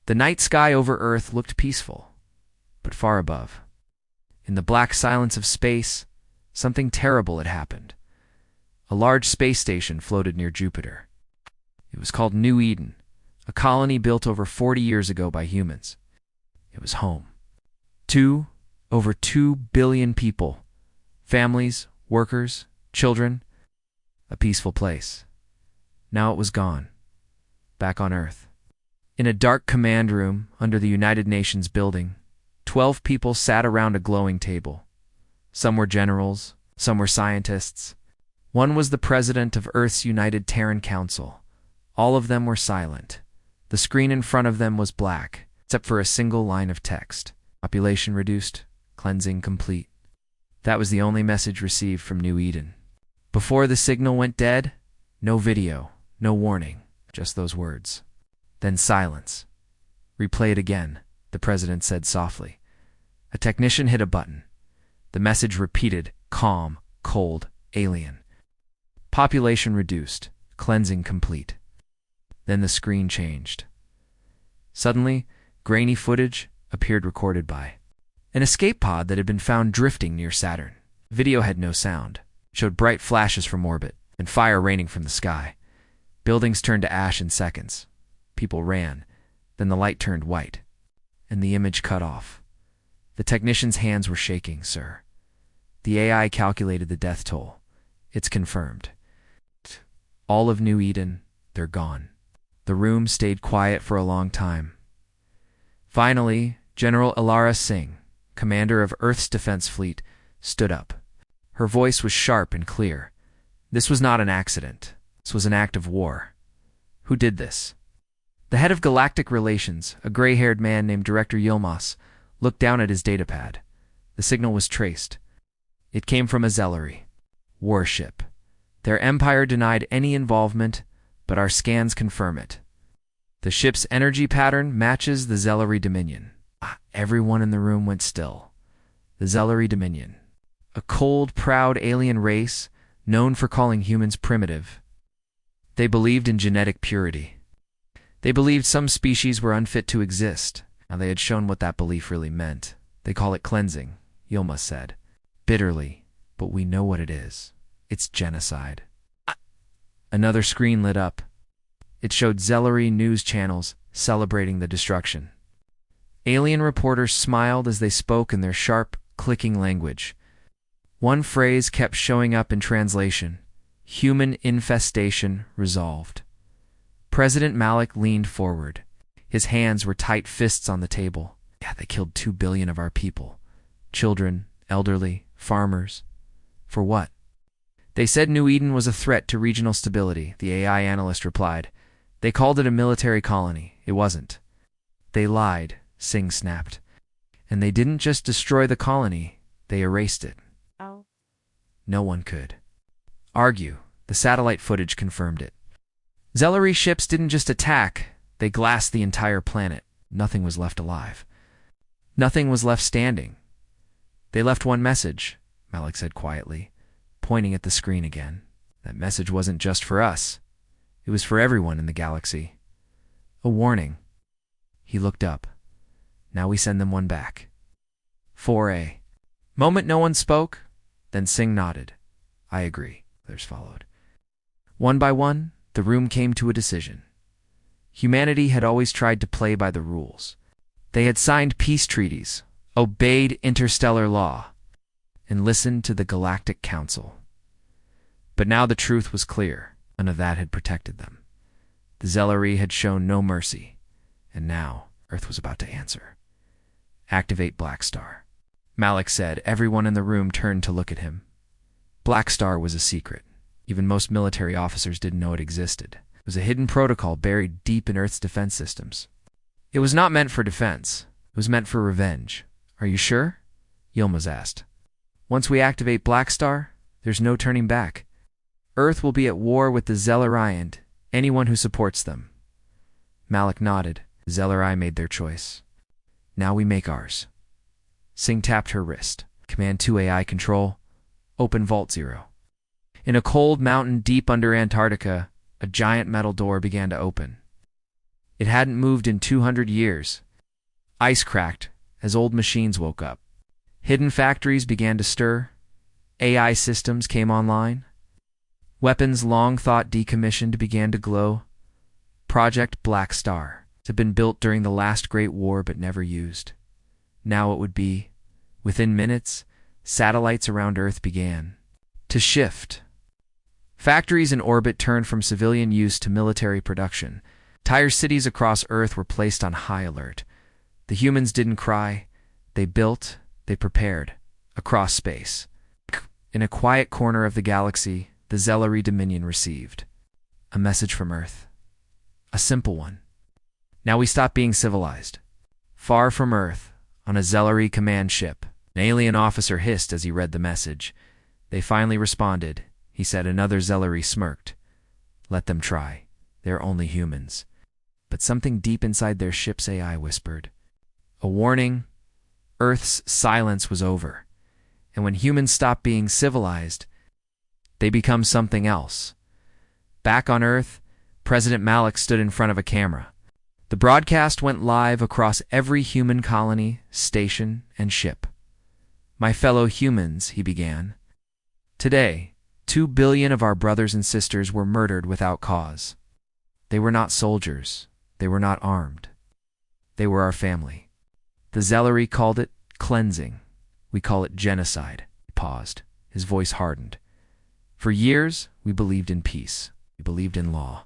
The night sky over Earth looked peaceful, but far above, in the black silence of space, something terrible had happened. A large space station floated near Jupiter. It was called New Eden, a colony built over 40 years ago by humans. It was home to over 2 billion people, families, workers, children, a peaceful place. Now it was gone, back on Earth. In a dark command room under the United Nations building, 12 people sat around a glowing table. Some were generals, some were scientists. One was the president of Earth's United Terran Council. All of them were silent. The screen in front of them was black, except for a single line of text. Population reduced, cleansing complete. That was the only message received from New Eden. Before the signal went dead, no video, no warning, just those words. Then silence. "Replay it again," the president said softly. A technician hit a button. The message repeated, calm, cold, alien. Population reduced, cleansing complete. Then the screen changed. Suddenly, grainy footage appeared recorded by an escape pod that had been found drifting near Saturn. Video had no sound, showed bright flashes from orbit, and fire raining from the sky. Buildings turned to ash in seconds. People ran. Then the light turned white, and the image cut off. The technician's hands were shaking, sir. The AI calculated the death toll. It's confirmed. All of New Eden, they're gone. The room stayed quiet for a long time. Finally, General Ilara Singh, commander of Earth's defense fleet, stood up. Her voice was sharp and clear. This was not an accident. This was an act of war. Who did this? The head of Galactic Relations, a gray-haired man named Director Yilmaz, looked down at his datapad. The signal was traced. It came from a Zellery warship. Their empire denied any involvement, but our scans confirm it. The ship's energy pattern matches the Zellery Dominion. Everyone in the room went still. The Zellery Dominion, a cold, proud alien race known for calling humans primitive. They believed in genetic purity. They believed some species were unfit to exist. Now they had shown what that belief really meant. They call it cleansing, Yilmaz said, bitterly, but we know what it is. It's genocide. Another screen lit up. It showed Zellery news channels celebrating the destruction. Alien reporters smiled as they spoke in their sharp, clicking language. One phrase kept showing up in translation: human infestation resolved. President Malik leaned forward. His hands were tight fists on the table. Yeah, they killed 2 billion of our people. Children, elderly, farmers. For what? They said New Eden was a threat to regional stability, the AI analyst replied. They called it a military colony. It wasn't. They lied, Singh snapped. And they didn't just destroy the colony, they erased it. Oh. No one could argue. The satellite footage confirmed it. Zellery ships didn't just attack, they glassed the entire planet. Nothing was left alive. Nothing was left standing. They left one message, Malik said quietly, pointing at the screen again. That message wasn't just for us. It was for everyone in the galaxy. A warning. He looked up. Now we send them one back. 4A. Moment no one spoke, then Singh nodded. I agree. Others followed. One by one, the room came to a decision. Humanity had always tried to play by the rules. They had signed peace treaties, obeyed interstellar law, and listened to the Galactic Council. But now the truth was clear. None of that had protected them. The Zellery had shown no mercy, and now Earth was about to answer. Activate Black Star. Malik said. Everyone in the room turned to look at him. Black Star was a secret. Even most military officers didn't know it existed. It was a hidden protocol buried deep in Earth's defense systems. It was not meant for defense. It was meant for revenge. Are you sure? Yilmaz asked. Once we activate Black Star, there's no turning back. Earth will be at war with the Zellery and anyone who supports them. Malik nodded. The Zellery made their choice. Now we make ours. Singh tapped her wrist. Command 2 AI control. Open Vault 0. In a cold mountain deep under Antarctica, a giant metal door began to open. It hadn't moved in 200 years. Ice cracked as old machines woke up. Hidden factories began to stir. AI systems came online. Weapons long thought decommissioned began to glow. Project Black Star had been built during the last Great War but never used. Now it would be. Within minutes, satellites around Earth began to shift. Factories in orbit turned from civilian use to military production. Entire cities across Earth were placed on high alert. The humans didn't cry. They built, they prepared, across space. In a quiet corner of the galaxy, the Zellery Dominion received a message from Earth. A simple one. Now we stop being civilized. Far from Earth, on a Zellery command ship, an alien officer hissed as he read the message. They finally responded, he said. Another Zellery smirked. Let them try. They're only humans. But something deep inside their ship's AI whispered. A warning. Earth's silence was over. And when humans stop being civilized, they become something else. Back on Earth, President Malik stood in front of a camera. The broadcast went live across every human colony, station, and ship. My fellow humans, he began. Today, 2 billion of our brothers and sisters were murdered without cause. They were not soldiers. They were not armed. They were our family. The Zellery called it cleansing. We call it genocide. He paused. His voice hardened. For years, we believed in peace. We believed in law.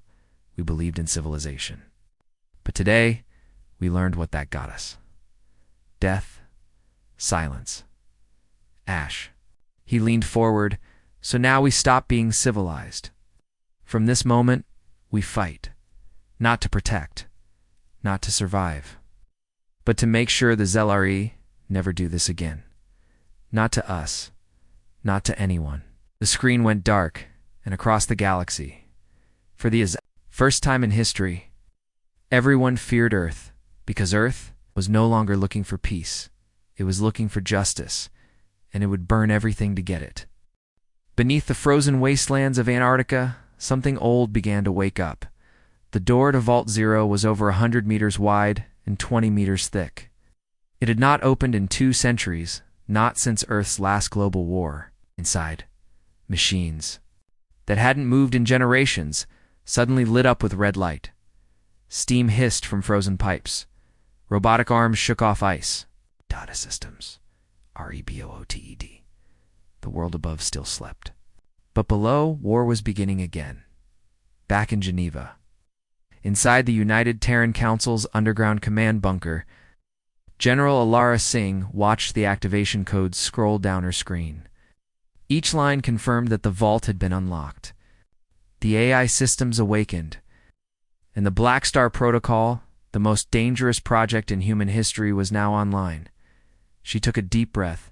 We believed in civilization. But today, we learned what that got us. Death, silence, ash. He leaned forward. So now we stop being civilized. From this moment, we fight. Not to protect, not to survive, but to make sure the Zellery never do this again. Not to us, not to anyone. The screen went dark, and across the galaxy, for the first time in history, everyone feared Earth, because Earth was no longer looking for peace. It was looking for justice, and it would burn everything to get it. Beneath the frozen wastelands of Antarctica, something old began to wake up. The door to Vault Zero was over 100 meters wide and 20 meters thick. It had not opened in 2 centuries, not since Earth's last global war. Inside, machines that hadn't moved in generations suddenly lit up with red light. Steam hissed from frozen pipes. Robotic arms shook off ice. Data systems. REBOOTED. The world above still slept. But below, war was beginning again. Back in Geneva. Inside the United Terran Council's underground command bunker, General Alara Singh watched the activation codes scroll down her screen. Each line confirmed that the vault had been unlocked. The AI systems awakened, and the Black Star Protocol, the most dangerous project in human history, was now online. She took a deep breath.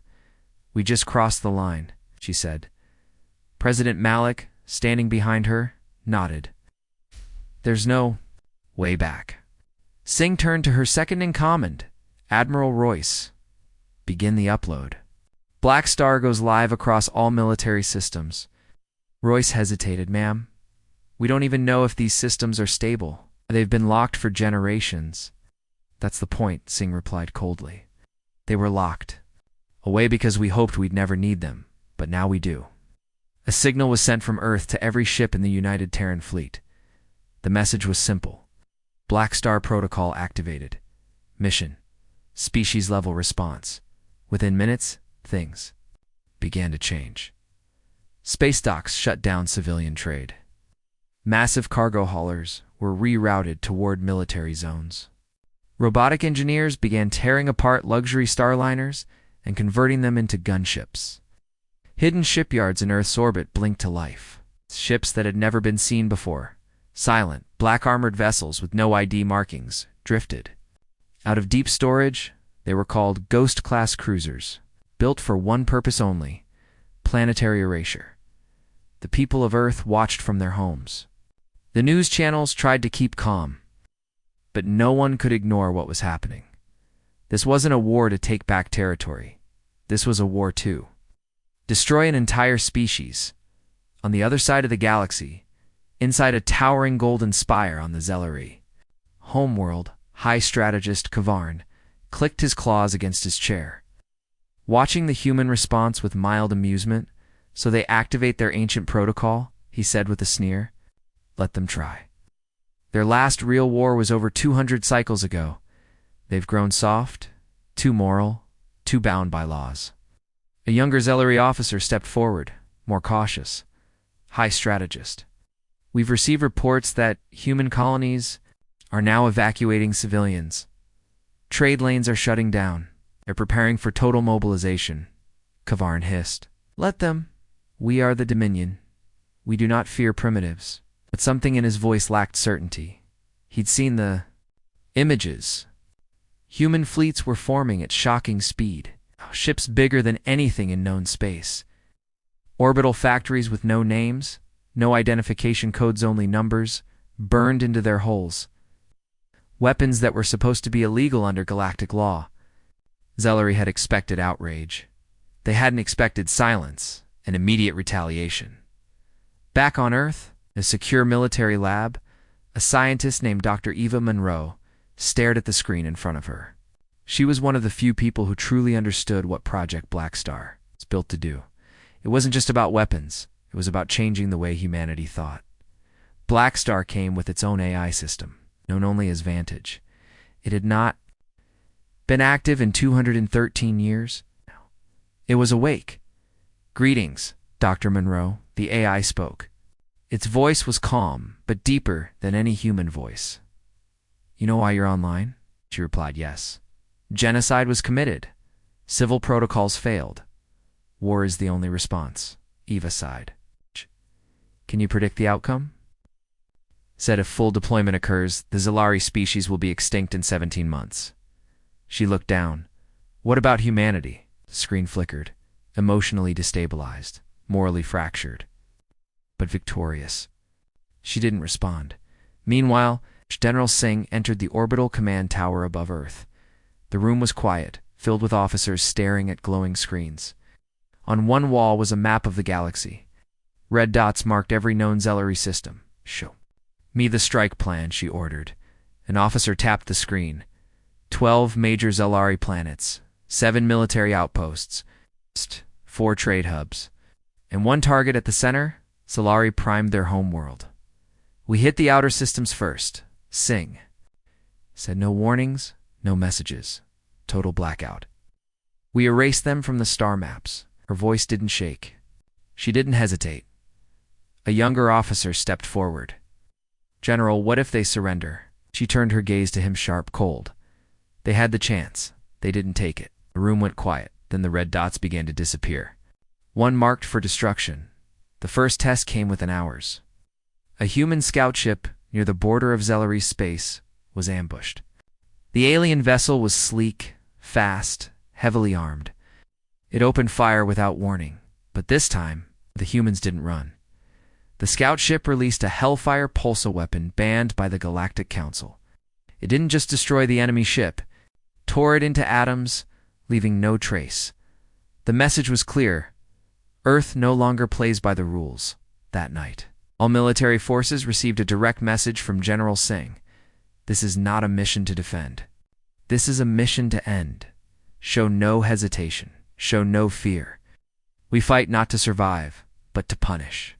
We just crossed the line, she said. President Malik, standing behind her, nodded. There's no way back. Singh turned to her second-in-command, Admiral Royce. Begin the upload. Black Star goes live across all military systems. Royce hesitated. Ma'am, we don't even know if these systems are stable. They've been locked for generations. That's the point, Singh replied coldly. They were locked. Away because we hoped we'd never need them, but now we do. A signal was sent from Earth to every ship in the United Terran Fleet. The message was simple. Black Star Protocol activated. Mission. Species-level response. Within minutes, things began to change. Space docks shut down civilian trade. Massive cargo haulers were rerouted toward military zones. Robotic engineers began tearing apart luxury starliners and converting them into gunships. Hidden shipyards in Earth's orbit blinked to life. Ships that had never been seen before, silent, black-armored vessels with no ID markings, drifted. Out of deep storage, they were called Ghost-class cruisers, built for one purpose only, planetary erasure. The people of Earth watched from their homes. The news channels tried to keep calm, but no one could ignore what was happening. This wasn't a war to take back territory. This was a war to destroy an entire species. On the other side of the galaxy, inside a towering golden spire on the Zellery, homeworld, high strategist Kavarn, clicked his claws against his chair. Watching the human response with mild amusement, so they activate their ancient protocol, he said with a sneer. Let them try. Their last real war was over 200 cycles ago. They've grown soft, too moral, too bound by laws. A younger Zellery officer stepped forward, more cautious. High strategist. We've received reports that human colonies are now evacuating civilians. Trade lanes are shutting down. They're preparing for total mobilization. Kavarn hissed. Let them. We are the Dominion. We do not fear primitives. But something in his voice lacked certainty. He'd seen the images. Human fleets were forming at shocking speed. Ships bigger than anything in known space. Orbital factories with no names, no identification codes, only numbers, burned into their hulls. Weapons that were supposed to be illegal under galactic law. Zellery had expected outrage. They hadn't expected silence and immediate retaliation. Back on Earth, a secure military lab, a scientist named Dr. Eva Monroe stared at the screen in front of her. She was one of the few people who truly understood what Project Black Star was built to do. It wasn't just about weapons. It was about changing the way humanity thought. Black Star came with its own AI system, known only as Vantage. It had not been active in 213 years. It was awake. Greetings, Dr. Monroe, the AI spoke. Its voice was calm, but deeper than any human voice. You know why you're online? She replied, yes. Genocide was committed. Civil protocols failed. War is the only response. Eva sighed. Can you predict the outcome? Said if full deployment occurs, the Zellery species will be extinct in 17 months. She looked down. What about humanity? The screen flickered. Emotionally destabilized, morally fractured, but victorious. She didn't respond. Meanwhile, General Singh entered the orbital command tower above Earth. The room was quiet, filled with officers staring at glowing screens. On one wall was a map of the galaxy. Red dots marked every known Zellery system. Show me the strike plan, she ordered. An officer tapped the screen. 12 major Zellery planets, 7 military outposts, 4 trade hubs, and one target at the center. Zellery primed their homeworld. We hit the outer systems first. Singh said no warnings, no messages. Total blackout. We erased them from the star maps. Her voice didn't shake. She didn't hesitate. A younger officer stepped forward. General, what if they surrender? She turned her gaze to him, sharp, cold. They had the chance. They didn't take it. The room went quiet. Then the red dots began to disappear. One marked for destruction. The first test came within hours. A human scout ship near the border of Zellery's space was ambushed. The alien vessel was sleek, fast, heavily armed. It opened fire without warning, but this time, the humans didn't run. The scout ship released a Hellfire pulsar weapon banned by the Galactic Council. It didn't just destroy the enemy ship, tore it into atoms, leaving no trace. The message was clear. Earth no longer plays by the rules. That night, all military forces received a direct message from General Singh. This is not a mission to defend. This is a mission to end. Show no hesitation. Show no fear. We fight not to survive, but to punish.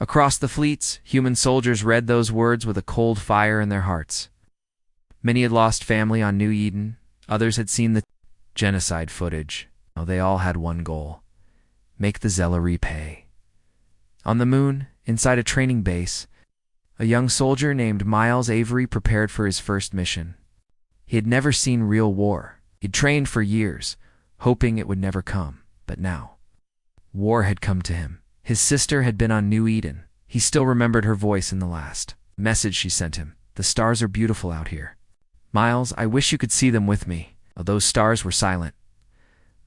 Across the fleets, human soldiers read those words with a cold fire in their hearts. Many had lost family on New Eden. Others had seen the genocide footage. Oh, they all had one goal. Make the Zellery pay. On the moon, inside a training base, a young soldier named Miles Avery prepared for his first mission. He had never seen real war. He'd trained for years, hoping it would never come. But now, war had come to him. His sister had been on New Eden. He still remembered her voice in the last message she sent him. The stars are beautiful out here. Miles, I wish you could see them with me. Oh, those stars were silent.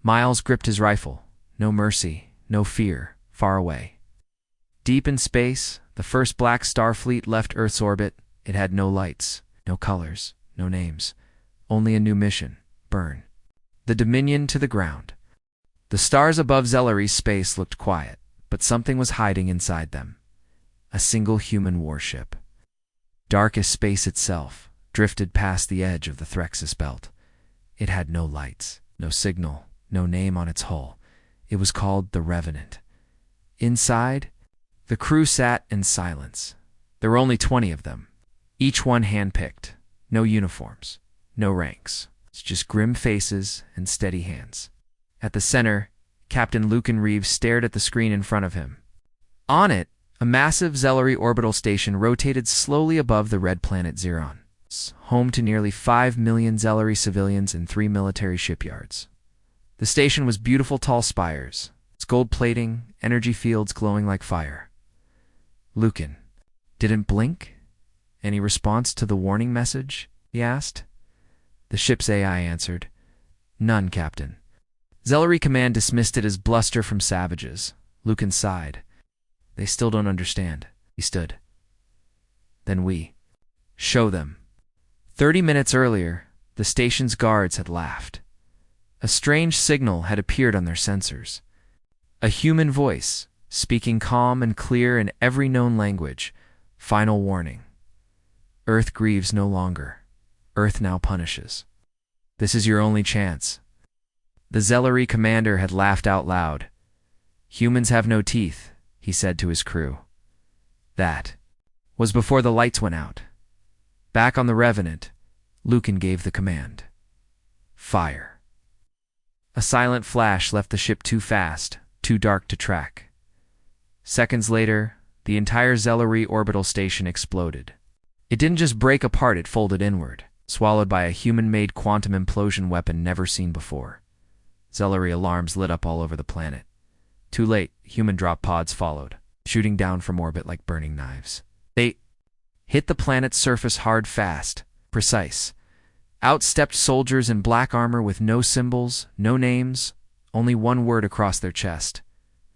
Miles gripped his rifle. No mercy, no fear, far away. Deep in space, the first black star fleet left Earth's orbit. It had no lights, no colors, no names. Only a new mission. Burn the Dominion to the ground. The stars above Zellery's space looked quiet, but something was hiding inside them. A single human warship. Dark as space itself, drifted past the edge of the Threxus belt. It had no lights, no signal, no name on its hull. It was called the Revenant. Inside, the crew sat in silence. There were only 20 of them, each one handpicked. No uniforms, no ranks. It's just grim faces and steady hands. At the center, Captain Lucan Reeves stared at the screen in front of him. On it, a massive Zellery orbital station rotated slowly above the red planet Xeron, home to nearly 5 million Zellery civilians and 3 military shipyards. The station was beautiful tall spires, its gold plating, energy fields glowing like fire. Lucan didn't blink. Any response to the warning message? He asked. The ship's AI answered, "None, Captain." Zellery Command dismissed it as bluster from savages. Lucan sighed. They still don't understand. He stood. Then we. Show them. 30 minutes earlier, the station's guards had laughed. A strange signal had appeared on their sensors. A human voice, speaking calm and clear in every known language. Final warning. Earth grieves no longer. Earth now punishes. This is your only chance. The Zellery commander had laughed out loud. Humans have no teeth, he said to his crew. That was before the lights went out. Back on the Revenant, Lucan gave the command. Fire. A silent flash left the ship too fast, too dark to track. Seconds later, the entire Zellery orbital station exploded. It didn't just break apart, it folded inward, swallowed by a human-made quantum implosion weapon never seen before. Zellery alarms lit up all over the planet. Too late, human drop pods followed, shooting down from orbit like burning knives. They hit the planet's surface hard, fast, precise. Out stepped soldiers in black armor with no symbols, no names, only one word across their chest.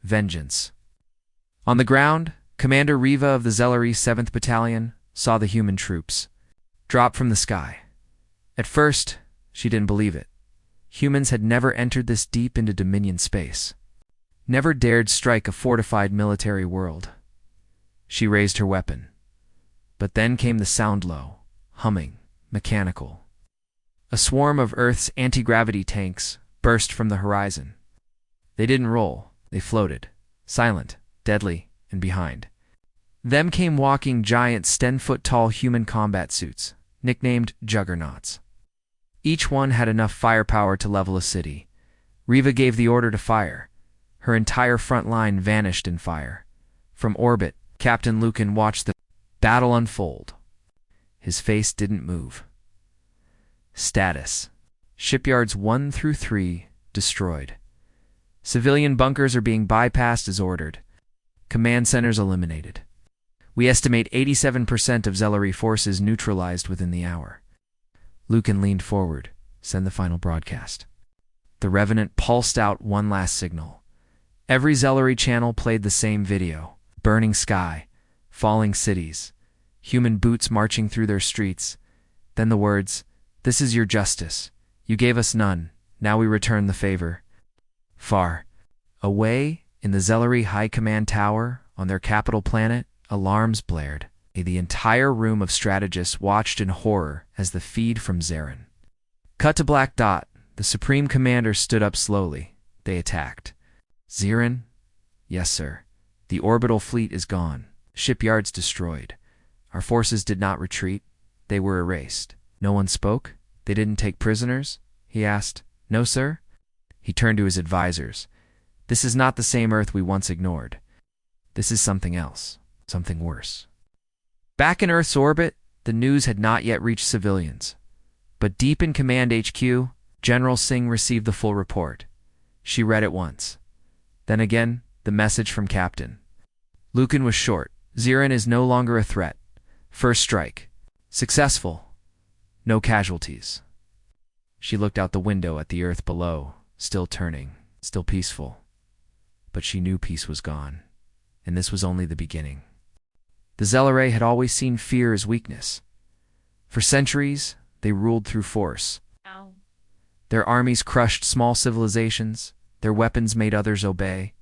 Vengeance. On the ground, Commander Riva of the Zellery 7th Battalion saw the human troops drop from the sky. At first, she didn't believe it. Humans had never entered this deep into Dominion space, never dared strike a fortified military world. She raised her weapon. But then came the sound low, humming, mechanical. A swarm of Earth's anti-gravity tanks burst from the horizon. They didn't roll, they floated, silent, deadly, and behind. Them came walking giant 10-foot-tall human combat suits, nicknamed juggernauts. Each one had enough firepower to level a city. Riva gave the order to fire. Her entire front line vanished in fire. From orbit, Captain Lucan watched the battle unfold. His face didn't move. Status. Shipyards 1 through 3 destroyed. Civilian bunkers are being bypassed as ordered. Command centers eliminated. We estimate 87% of Zellery forces neutralized within the hour. Lucan leaned forward. Send the final broadcast. The Revenant pulsed out one last signal. Every Zellery channel played the same video. Burning sky, falling cities, human boots marching through their streets. Then the words, "This is your justice. You gave us none. Now we return the favor." Far away, in the Zellery High Command Tower, on their capital planet, alarms blared. The entire room of strategists watched in horror as the feed from Xeron. Cut to Black Dot. The Supreme Commander stood up slowly. They attacked. Xeron? Yes, sir. The orbital fleet is gone. Shipyards destroyed. Our forces did not retreat. They were erased. No one spoke? They didn't take prisoners? He asked. No, sir. He turned to his advisors. This is not the same Earth we once ignored. This is something else. Something worse. Back in Earth's orbit, the news had not yet reached civilians. But deep in Command HQ, General Singh received the full report. She read it once. Then again, the message from Captain. Lucan was short. Xeron is no longer a threat. First strike. Successful. No casualties. She looked out the window at the Earth below, still turning, still peaceful. But she knew peace was gone, and this was only the beginning. The Zellery had always seen fear as weakness. For centuries, they ruled through force. Ow. Their armies crushed small civilizations. Their weapons made others obey.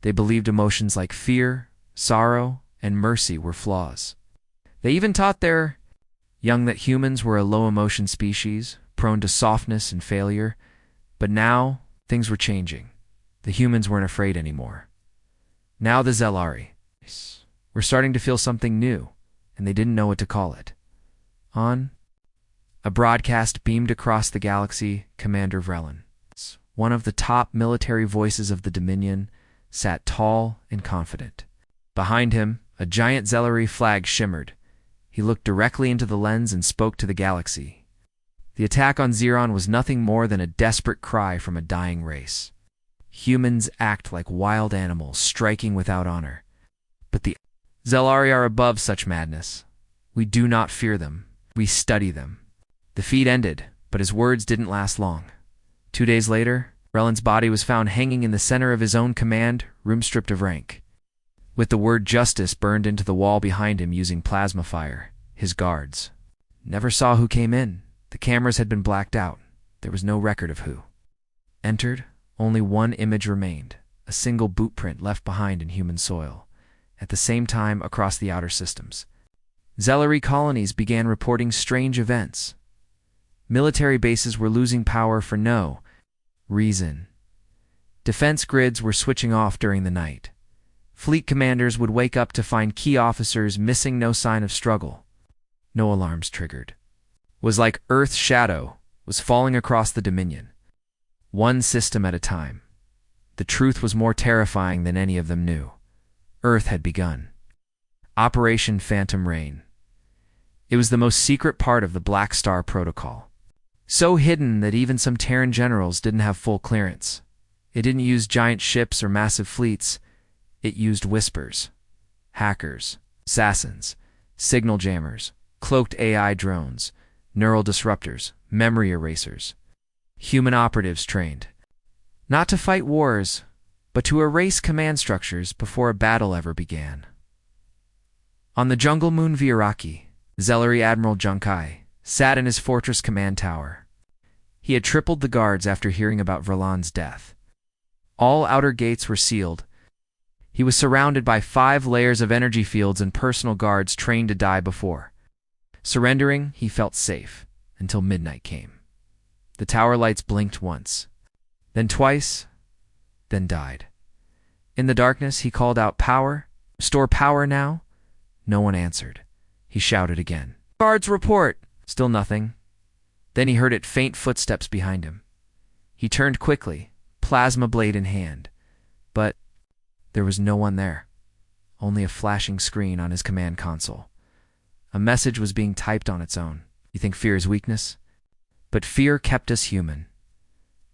They believed emotions like fear, sorrow, and mercy were flaws. They even taught their young that humans were a low-emotion species, prone to softness and failure. But now, things were changing. The humans weren't afraid anymore. Now the Zelari were starting to feel something new, and they didn't know what to call it. A broadcast beamed across the galaxy. Commander Vrelin, one of the top military voices of the Dominion, sat tall and confident. Behind him, a giant Zelari flag shimmered. He looked directly into the lens and spoke to the galaxy. The attack on Xeron was nothing more than a desperate cry from a dying race. Humans act like wild animals, striking without honor. But the Zelari are above such madness. We do not fear them. We study them. The feat ended, but his words didn't last long. 2 days later, Vrelin's body was found hanging in the center of his own command room, stripped of rank. With the word justice burned into the wall behind him using plasma fire, his guards never saw who came in. The cameras had been blacked out. There was no record of who entered. Only one image remained, a single boot print left behind in human soil. At the same time, across the outer systems, Zelari colonies began reporting strange events. Military bases were losing power for no reason. Defense grids were switching off during the night. Fleet commanders would wake up to find key officers missing, no sign of struggle. No alarms triggered. It was like Earth's shadow was falling across the Dominion. One system at a time. The truth was more terrifying than any of them knew. Earth had begun. Operation Phantom Rain. It was the most secret part of the Black Star Protocol. So hidden that even some Terran generals didn't have full clearance. It didn't use giant ships or massive fleets. It used whispers, hackers, assassins, signal jammers, cloaked AI drones, neural disruptors, memory erasers. Human operatives trained, not to fight wars, but to erase command structures before a battle ever began. On the jungle moon Viaraki, Zelari Admiral Junkai sat in his fortress command tower. He had tripled the guards after hearing about Vrelin's death. All outer gates were sealed. He was surrounded by 5 layers of energy fields and personal guards trained to die before surrendering. He felt safe until midnight came. The tower lights blinked once, then twice, then died. In the darkness, he called out, "Power? Restore power now?" No one answered. He shouted again, "Guards, report!" Still nothing. Then he heard faint footsteps behind him. He turned quickly, plasma blade in hand. But there was no one there. Only a flashing screen on his command console. A message was being typed on its own. You think fear is weakness? But fear kept us human.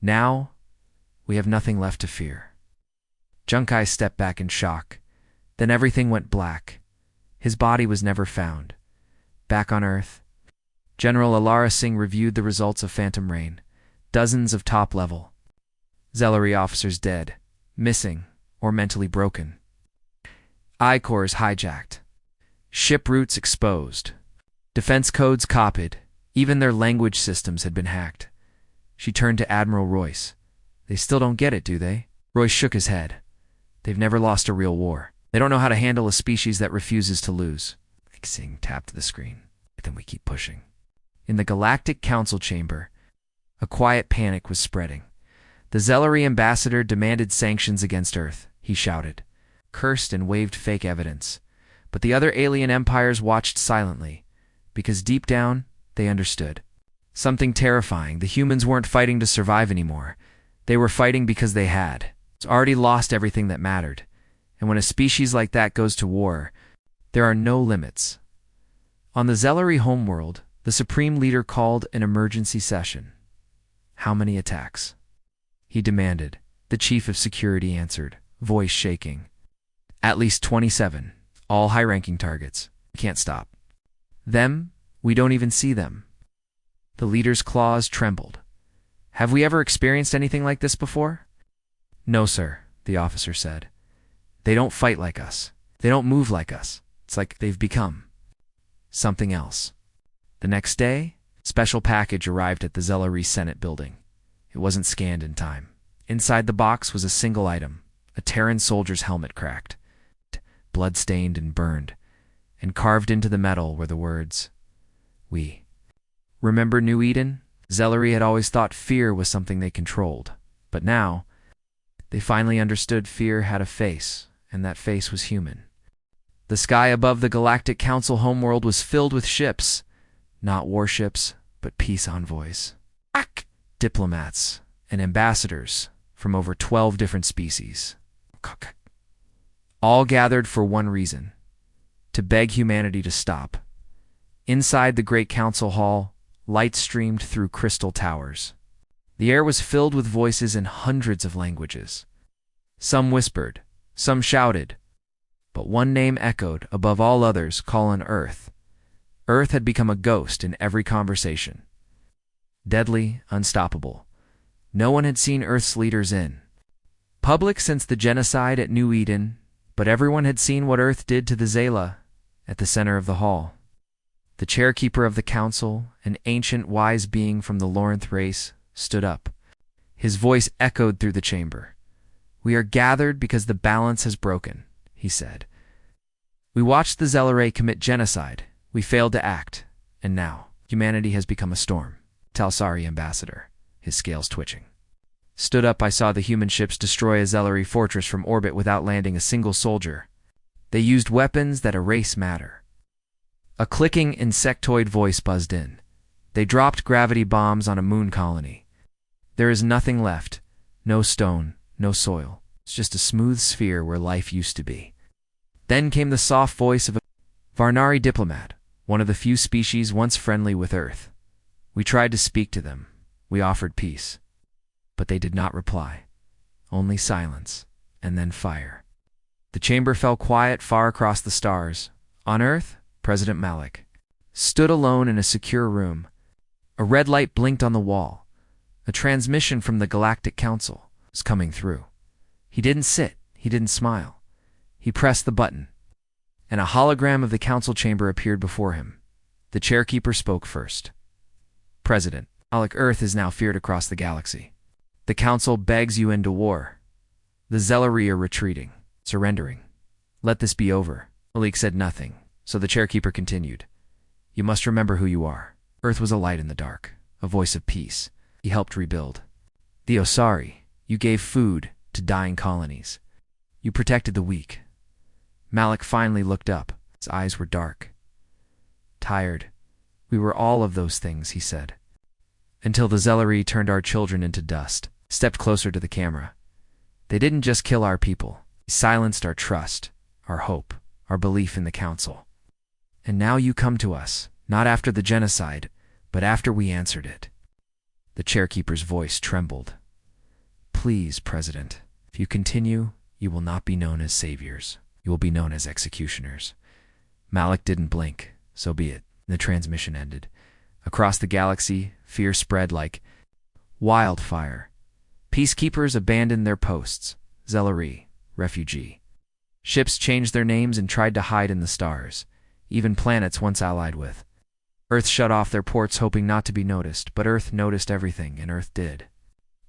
Now, we have nothing left to fear. Junkai stepped back in shock. Then everything went black. His body was never found. Back on Earth, General Alara Singh reviewed the results of Phantom Rain. Dozens of top-level Zelari officers dead, missing, or mentally broken. I-cores hijacked. Ship routes exposed. Defense codes copied. Even their language systems had been hacked. She turned to Admiral Royce. "They still don't get it, do they?" Royce shook his head. "They've never lost a real war. They don't know how to handle a species that refuses to lose." Singh tapped the screen. "Then we keep pushing." In the Galactic Council chamber, a quiet panic was spreading. The Zelari ambassador demanded sanctions against Earth, he shouted, cursed and waved fake evidence. But the other alien empires watched silently, because deep down, they understood. Something terrifying. The humans weren't fighting to survive anymore. They were fighting because they had already lost everything that mattered. And when a species like that goes to war, there are no limits. On the Zelari homeworld, the Supreme Leader called an emergency session. "How many attacks?" he demanded. The Chief of Security answered, voice shaking. "At least 27, all high-ranking targets. We can't stop them. We don't even see them." The leader's claws trembled. "Have we ever experienced anything like this before?" "No, sir," the officer said. "They don't fight like us. They don't move like us. It's like they've become something else." The next day, a special package arrived at the Zelari Senate building. It wasn't scanned in time. Inside the box was a single item, a Terran soldier's helmet cracked, blood-stained and burned, and carved into the metal were the words, We remember New Eden? Zellery had always thought fear was something they controlled, but now they finally understood fear had a face, and that face was human. The sky above the Galactic Council homeworld was filled with ships, not warships, but peace envoys. Diplomats and ambassadors from over 12 different species. All gathered for one reason: to beg humanity to stop. Inside the Great Council Hall, light streamed through crystal towers. The air was filled with voices in hundreds of languages. Some whispered, some shouted, but one name echoed above all others: call Earth. Earth had become a ghost in every conversation. Deadly, unstoppable. No one had seen Earth's leaders in public since the genocide at New Eden, but everyone had seen what Earth did to the Zela at the center of the hall. The chairkeeper of the council, an ancient wise being from the Lorenth race, stood up. His voice echoed through the chamber. "We are gathered because the balance has broken," he said. "We watched the Zelleray commit genocide. We failed to act. And now, humanity has become a storm." Talsari ambassador, his scales twitching, stood up. "I saw the human ships destroy a Zellery fortress from orbit without landing a single soldier. They used weapons that erase matter." A clicking insectoid voice buzzed in. "They dropped gravity bombs on a moon colony. There is nothing left. No stone, no soil. It's just a smooth sphere where life used to be." Then came the soft voice of a Varnari diplomat, one of the few species once friendly with Earth. "We tried to speak to them. We offered peace. But they did not reply. Only silence, and then fire." The chamber fell quiet far across the stars. On Earth, President Malik stood alone in a secure room. A red light blinked on the wall. A transmission from the Galactic Council was coming through. He didn't sit. He didn't smile. He pressed the button, and a hologram of the council chamber appeared before him. The chairkeeper spoke first. "President, Malik, Earth is now feared across the galaxy. The council begs you into war. The Zellery are retreating, surrendering. Let this be over." Malik said nothing, so the chairkeeper continued. "You must remember who you are. Earth was a light in the dark, a voice of peace. He helped rebuild. The Osari, you gave food to dying colonies. You protected the weak." Malik finally looked up. His eyes were dark. "Tired. We were all of those things," he said. "Until the Zellery turned our children into dust." Stepped closer to the camera. "They didn't just kill our people. They silenced our trust, our hope, our belief in the council. And now you come to us, not after the genocide, but after we answered it." The chairkeeper's voice trembled. "Please, President, if you continue, you will not be known as saviors. You will be known as executioners." Malik didn't blink. So be it. The transmission ended. Across the galaxy, fear spread like wildfire. Peacekeepers abandoned their posts. Zellery, refugee. Ships changed their names and tried to hide in the stars, even planets once allied with. Earth shut off their ports hoping not to be noticed, but Earth noticed everything, and Earth did.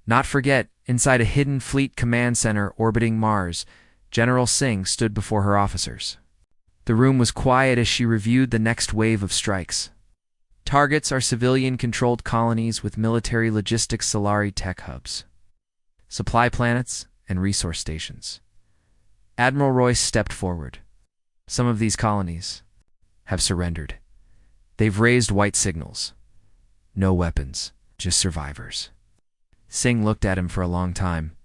Not forget, inside a hidden fleet command center orbiting Mars, General Singh stood before her officers. The room was quiet as she reviewed the next wave of strikes. Targets are civilian-controlled colonies with military logistics Solari tech hubs, supply planets, and resource stations. Admiral Royce stepped forward. "Some of these colonies have surrendered. They've raised white signals. No weapons, just survivors." Singh looked at him for a long time.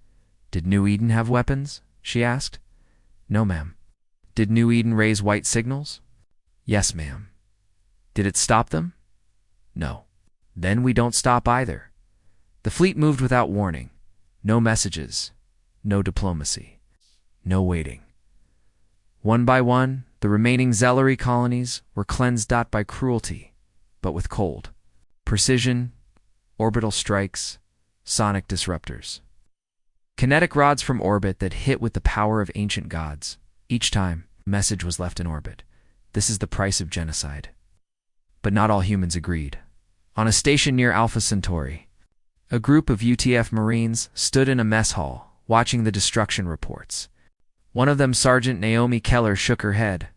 "Did New Eden have weapons?" she asked. "No, ma'am." "Did New Eden raise white signals?" "Yes, ma'am." "Did it stop them?" "No." "Then we don't stop either." The fleet moved without warning. No messages, no diplomacy, no waiting. One by one, the remaining Zellery colonies were cleansed not by cruelty, but with cold precision, orbital strikes, sonic disruptors. Kinetic rods from orbit that hit with the power of ancient gods. Each time, a message was left in orbit. This is the price of genocide. But not all humans agreed. On a station near Alpha Centauri, a group of UTF Marines stood in a mess hall, watching the destruction reports. One of them, Sergeant Naomi Keller, shook her head.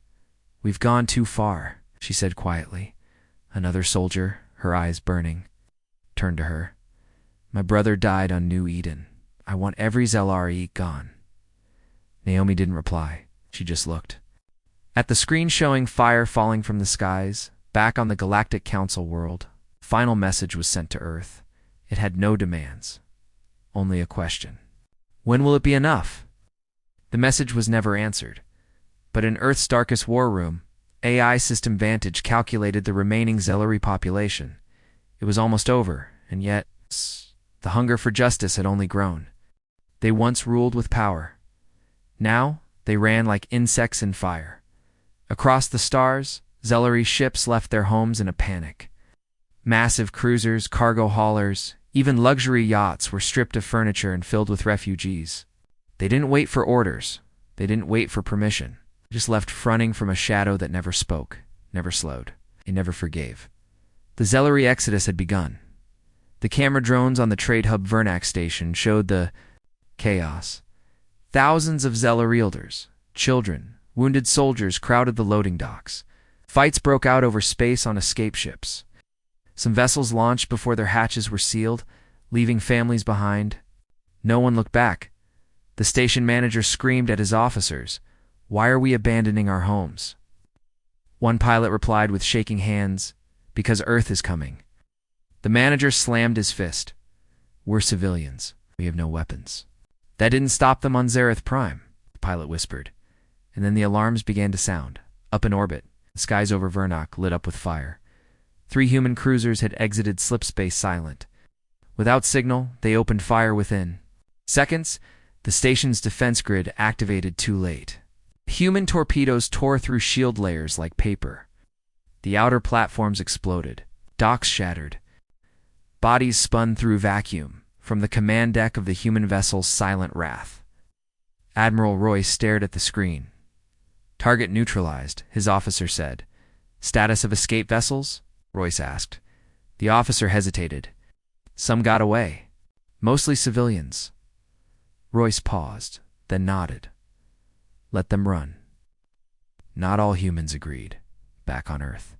"We've gone too far," she said quietly. Another soldier, her eyes burning, turned to her. My brother died on New Eden. I want every Zelari gone. Naomi didn't reply. She just looked. At the screen showing fire falling from the skies, back on the Galactic Council world, a final message was sent to Earth. It had no demands, only a question. When will it be enough? The message was never answered, but in Earth's darkest war room, AI System Vantage calculated the remaining Zelari population. It was almost over, and yet the hunger for justice had only grown. They once ruled with power. Now they ran like insects in fire. Across the stars, Zelari ships left their homes in a panic. Massive cruisers, cargo haulers, even luxury yachts were stripped of furniture and filled with refugees. They didn't wait for orders. They didn't wait for permission. They just left fronting from a shadow that never spoke, never slowed. It never forgave. The Zelari exodus had begun. The camera drones on the Trade Hub Vernac station showed the chaos. Thousands of Zelari elders, children, wounded soldiers crowded the loading docks. Fights broke out over space on escape ships. Some vessels launched before their hatches were sealed, leaving families behind. No one looked back. The station manager screamed at his officers, "Why are we abandoning our homes?" One pilot replied with shaking hands, "Because Earth is coming." The manager slammed his fist. "We're civilians. We have no weapons." "That didn't stop them on Zareth Prime," the pilot whispered. And then the alarms began to sound. Up in orbit, the skies over Vernac lit up with fire. 3 human cruisers had exited slipspace silent. Without signal, they opened fire within. Seconds, the station's defense grid activated too late. Human torpedoes tore through shield layers like paper. The outer platforms exploded. Docks shattered. Bodies spun through vacuum from the command deck of the human vessel's silent wrath. Admiral Royce stared at the screen. "Target neutralized," his officer said. "Status of escape vessels?" Royce asked. The officer hesitated. "Some got away. Mostly civilians." Royce paused, then nodded. "Let them run." Not all humans agreed. Back on Earth,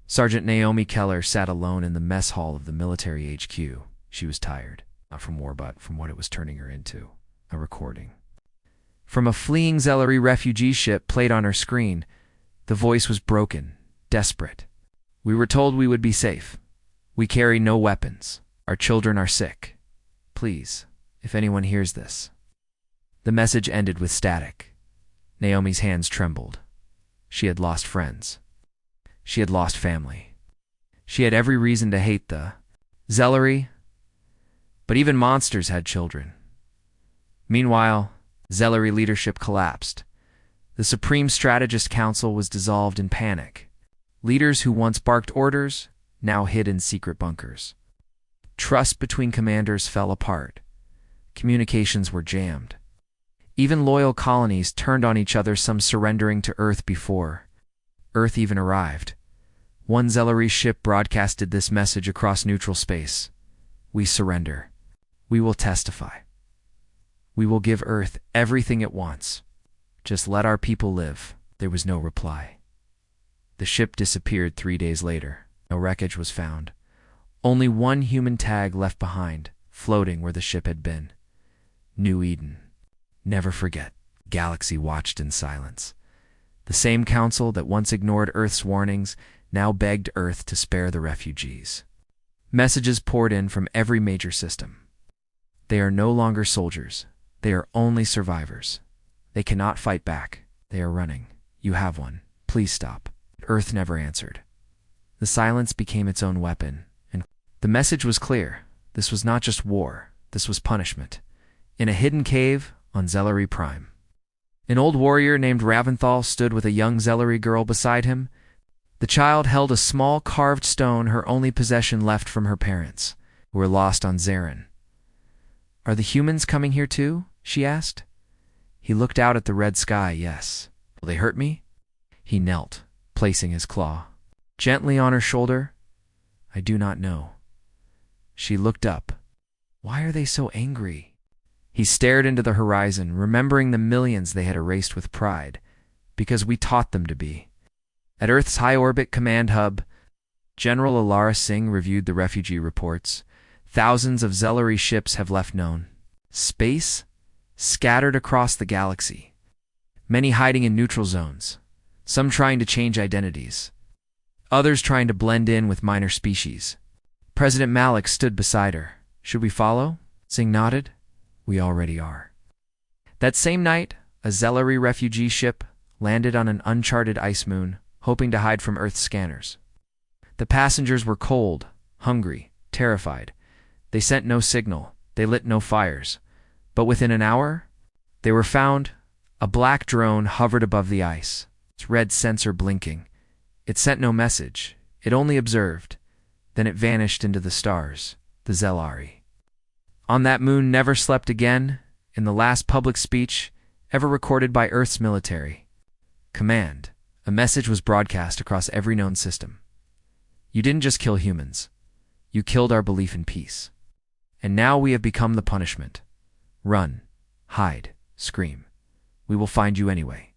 Sergeant Naomi Keller sat alone in the mess hall of the military HQ. She was tired, not from war but from what it was turning her into. A recording from a fleeing Zelari refugee ship played on her screen. The voice was broken, desperate. "We were told we would be safe. We carry no weapons. Our children are sick. Please, if anyone hears this." The message ended with static. Naomi's hands trembled. She had lost friends. She had lost family. She had every reason to hate the Zelari, but even monsters had children. Meanwhile, Zelari leadership collapsed. The Supreme Strategist Council was dissolved in panic. Leaders who once barked orders now hid in secret bunkers. Trust between commanders fell apart. Communications were jammed. Even loyal colonies turned on each other, some surrendering to Earth before Earth even arrived. One Zelari ship broadcasted this message across neutral space: "We surrender. We will testify. We will give Earth everything it wants. Just let our people live." There was no reply. The ship disappeared 3 days later. No wreckage was found. Only one human tag left behind, floating where the ship had been. New Eden. Never forget. Galaxy watched in silence. The same council that once ignored Earth's warnings now begged Earth to spare the refugees. Messages poured in from every major system. They are no longer soldiers. They are only survivors. They cannot fight back. They are running. You have one. Please stop. Earth never answered. The silence became its own weapon, and the message was clear. This was not just war. This was punishment. In a hidden cave on Zelari Prime, an old warrior named Raventhal stood with a young Zelari girl beside him. The child held a small carved stone, her only possession left from her parents, who were lost on Zarin. "Are the humans coming here too?" she asked. He looked out at the red sky. "Yes." "Will they hurt me?" He knelt, placing his claw gently on her shoulder. "I do not know." She looked up. "Why are they so angry?" He stared into the horizon, remembering the millions they had erased with pride, because we taught them to be. At Earth's high-orbit command hub, General Alara Singh reviewed the refugee reports. Thousands of Zelari ships have left known space, scattered across the galaxy. Many hiding in neutral zones, some trying to change identities, others trying to blend in with minor species. President Malik stood beside her. Should we follow? Singh nodded. We already are. That same night, a Zelari refugee ship landed on an uncharted ice moon, hoping to hide from Earth's scanners. The passengers were cold, hungry, terrified. They sent no signal. They lit no fires. But within an hour, they were found. A black drone hovered above the ice, its red sensor blinking. It sent no message. It only observed. Then it vanished into the stars, the Zelari. On that moon never slept again, in the last public speech ever recorded by Earth's military command. A message was broadcast across every known system. You didn't just kill humans. You killed our belief in peace. And now we have become the punishment. Run, hide, scream. We will find you anyway.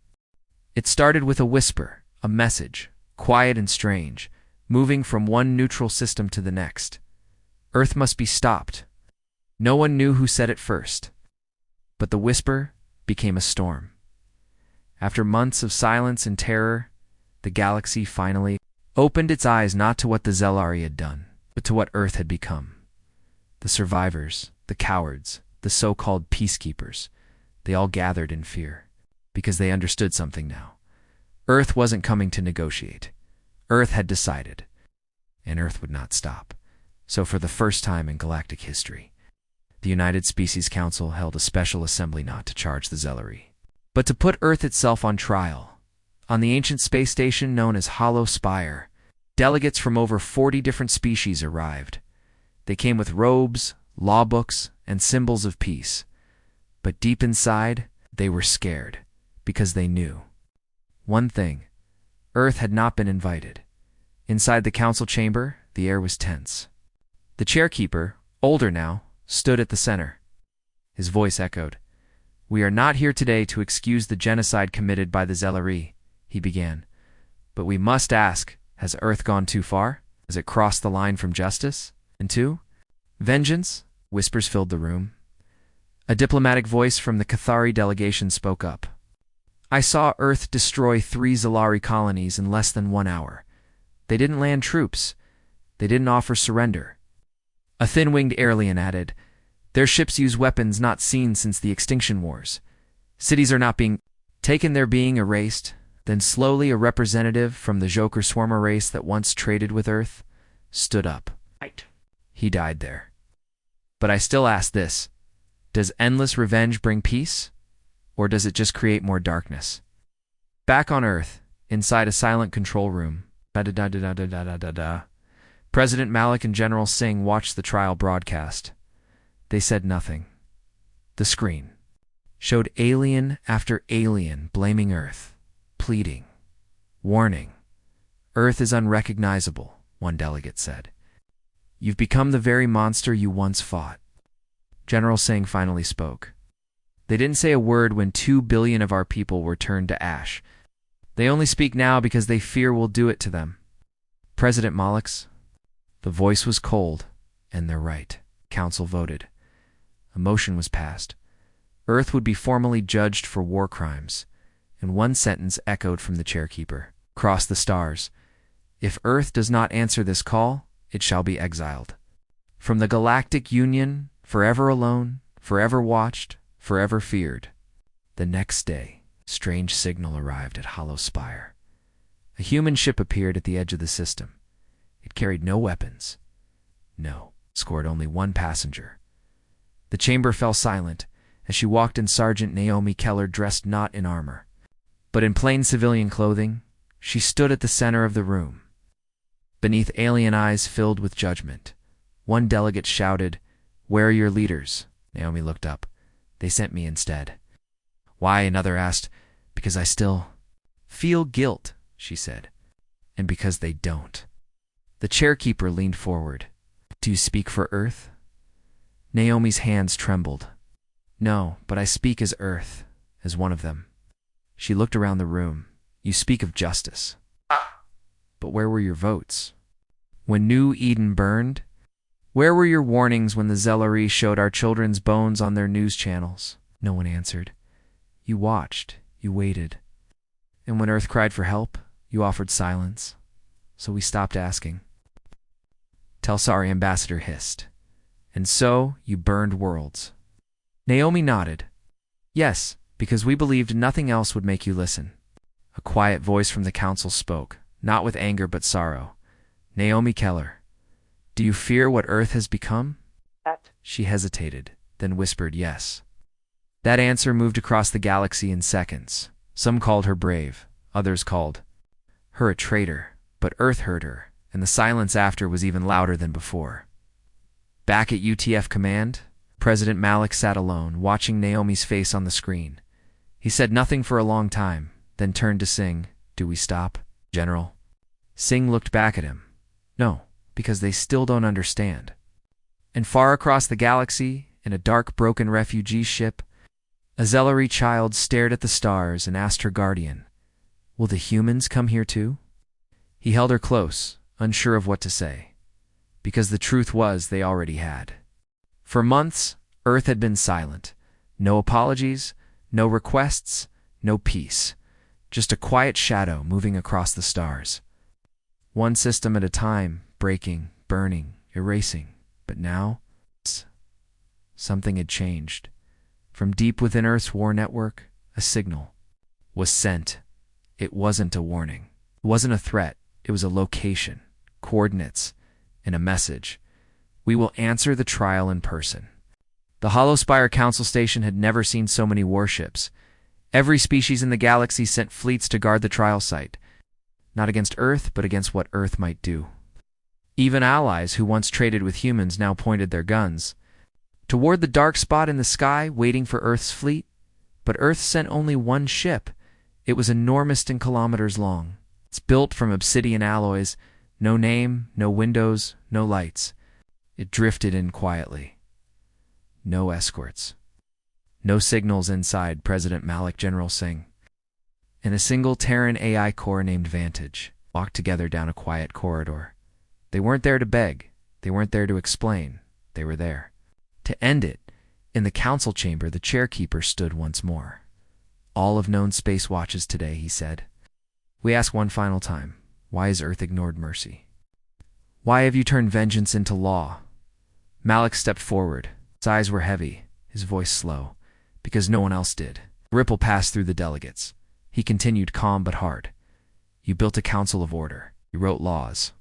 It started with a whisper, a message, quiet and strange, moving from one neutral system to the next. Earth must be stopped. No one knew who said it first. But the whisper became a storm. After months of silence and terror, the galaxy finally opened its eyes not to what the Zelari had done, but to what Earth had become. The survivors, the cowards, the so-called peacekeepers, they all gathered in fear, because they understood something now. Earth wasn't coming to negotiate. Earth had decided, and Earth would not stop. So for the first time in galactic history, the United Species Council held a special assembly not to charge the Zelari, but to put Earth itself on trial. On the ancient space station known as Hollow Spire, delegates from over 40 different species arrived. They came with robes, law books, and symbols of peace. But deep inside, they were scared, because they knew one thing: Earth had not been invited. Inside the council chamber, the air was tense. The chairkeeper, older now, stood at the center. His voice echoed. "We are not here today to excuse the genocide committed by the Zelari," he began. "But we must ask, has Earth gone too far? Has it crossed the line from justice into vengeance?" Whispers filled the room. A diplomatic voice from the Cathari delegation spoke up. "I saw Earth destroy 3 Zelari colonies in less than 1 hour. They didn't land troops. They didn't offer surrender." A thin-winged alien added, "Their ships use weapons not seen since the Extinction Wars. Cities are not being taken, they're being erased." Then slowly a representative from the Joker Swarmer race that once traded with Earth stood up. He died there. But I still ask this: does endless revenge bring peace? Or does it just create more darkness? Back on Earth, inside a silent control room, President Malik and General Singh watched the trial broadcast. They said nothing. The screen showed alien after alien blaming Earth, pleading, warning. "Earth is unrecognizable," one delegate said. "You've become the very monster you once fought." General Singh finally spoke. "They didn't say a word when 2 billion of our people were turned to ash. They only speak now because they fear we'll do it to them." President Malik's. The voice was cold, and they're right. Council voted. A motion was passed. Earth would be formally judged for war crimes, and one sentence echoed from the chairkeeper. Cross the stars. If Earth does not answer this call, it shall be exiled. From the Galactic Union, forever alone, forever watched, forever feared. The next day, a strange signal arrived at Hollow Spire. A human ship appeared at the edge of the system. It carried no weapons. No, scored only 1 passenger. The chamber fell silent as she walked in Sergeant Naomi Keller, dressed not in armor, but in plain civilian clothing. She stood at the center of the room. Beneath alien eyes filled with judgment, one delegate shouted, "Where are your leaders?" Naomi looked up. "They sent me instead." "Why?" another asked. "Because I still feel guilt," she said. "And because they don't." The chairkeeper leaned forward. "Do you speak for Earth?" Naomi's hands trembled. "No, but I speak as Earth, as one of them." She looked around the room. "You speak of justice. But where were your votes?" When New Eden burned? Where were your warnings when the Zellery showed our children's bones on their news channels? No one answered. You watched, you waited. And when Earth cried for help, you offered silence. So we stopped asking. Telsari ambassador hissed. And so you burned worlds. Naomi nodded. Yes, because we believed nothing else would make you listen. A quiet voice from the council spoke, not with anger but sorrow. Naomi Keller, do you fear what Earth has become? She hesitated, then whispered yes. That answer moved across the galaxy in seconds. Some called her brave, others called her a traitor, but Earth heard her, and the silence after was even louder than before. Back at UTF Command, President Malik sat alone, watching Naomi's face on the screen. He said nothing for a long time, then turned to Singh. Do we stop, General? Singh looked back at him. No, because they still don't understand. And far across the galaxy, in a dark, broken refugee ship, a Zellery child stared at the stars and asked her guardian, will the humans come here too? He held her close, unsure of what to say, because the truth was they already had. For months, Earth had been silent. No apologies, no requests, no peace. Just a quiet shadow moving across the stars. One system at a time, breaking, burning, erasing. But now, something had changed. From deep within Earth's war network, a signal was sent. It wasn't a warning. It wasn't a threat. It was a location, coordinates, and a message. We will answer the trial in person. The Hollowspire Council Station had never seen so many warships. Every species in the galaxy sent fleets to guard the trial site. Not against Earth, but against what Earth might do. Even allies who once traded with humans now pointed their guns toward the dark spot in the sky, waiting for Earth's fleet. But Earth sent only one ship. It was enormous and kilometers long. It's built from obsidian alloys, no name, no windows, no lights. It drifted in quietly. No escorts. No signals inside, President Malik, General Singh, and a single Terran AI core named Vantage walked together down a quiet corridor. They weren't there to beg. They weren't there to explain. They were there to end it. In the council chamber, the chairkeeper stood once more. All of known space watches today, he said. We ask one final time, why has Earth ignored mercy? Why have you turned vengeance into law? Malik stepped forward. His eyes were heavy, his voice slow, because no one else did. A ripple passed through the delegates. He continued, calm but hard. You built a council of order. You wrote laws.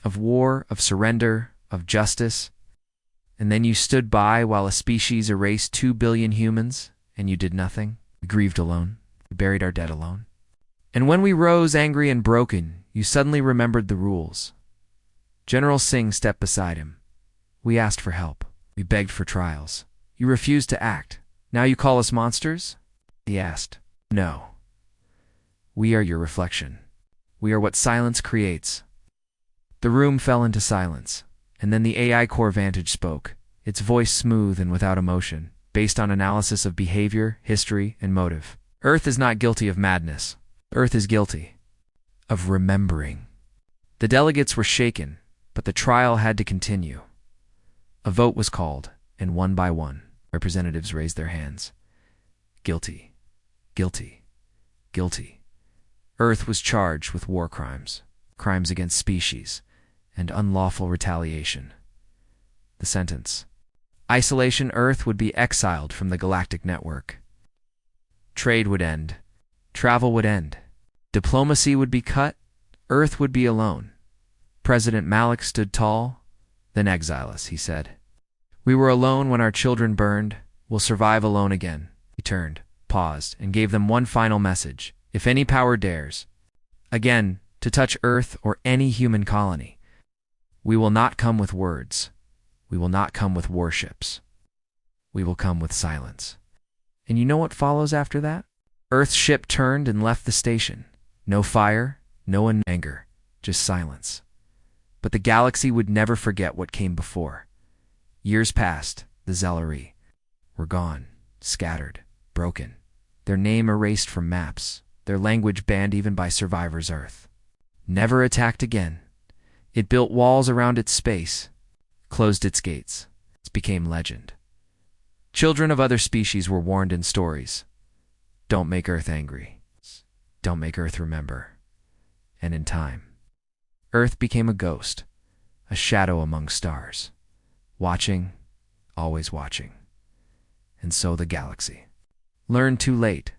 Of war, of surrender, of justice. And then you stood by while a species erased 2 billion humans, and you did nothing. We grieved alone. We buried our dead alone. And when we rose angry and broken, you suddenly remembered the rules. General Singh stepped beside him. We asked for help. We begged for trials. You refused to act. Now you call us monsters? He asked. No. We are your reflection. We are what silence creates. The room fell into silence, and then the AI Core Vantage spoke, its voice smooth and without emotion, based on analysis of behavior, history, and motive. Earth is not guilty of madness. Earth is guilty of remembering. The delegates were shaken, but the trial had to continue. A vote was called, and one by one, representatives raised their hands. Guilty. Guilty. Guilty. Earth was charged with war crimes, crimes against species, and unlawful retaliation. The sentence: isolation. Earth would be exiled from the galactic network. Trade would end. Travel would end. Diplomacy would be cut. Earth would be alone. President Malik stood tall. Then exile us, he said. We were alone when our children burned. We'll survive alone again. He turned, paused, and gave them one final message. If any power dares, again, to touch Earth or any human colony, we will not come with words. We will not come with warships. We will come with silence. And you know what follows after that? Earth's ship turned and left the station. No fire, no anger, just silence. But the galaxy would never forget what came before. Years passed. The Zellery were gone, scattered, broken. Their name erased from maps. Their language banned even by survivors' Earth. Never attacked again. It built walls around its space, closed its gates. It became legend. Children of other species were warned in stories. Don't make Earth angry. Don't make Earth remember. And in time, Earth became a ghost, a shadow among stars, watching, always watching. And so the galaxy learned too late.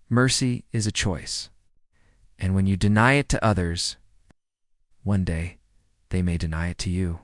Mercy is a choice. And when you deny it to others, one day they may deny it to you.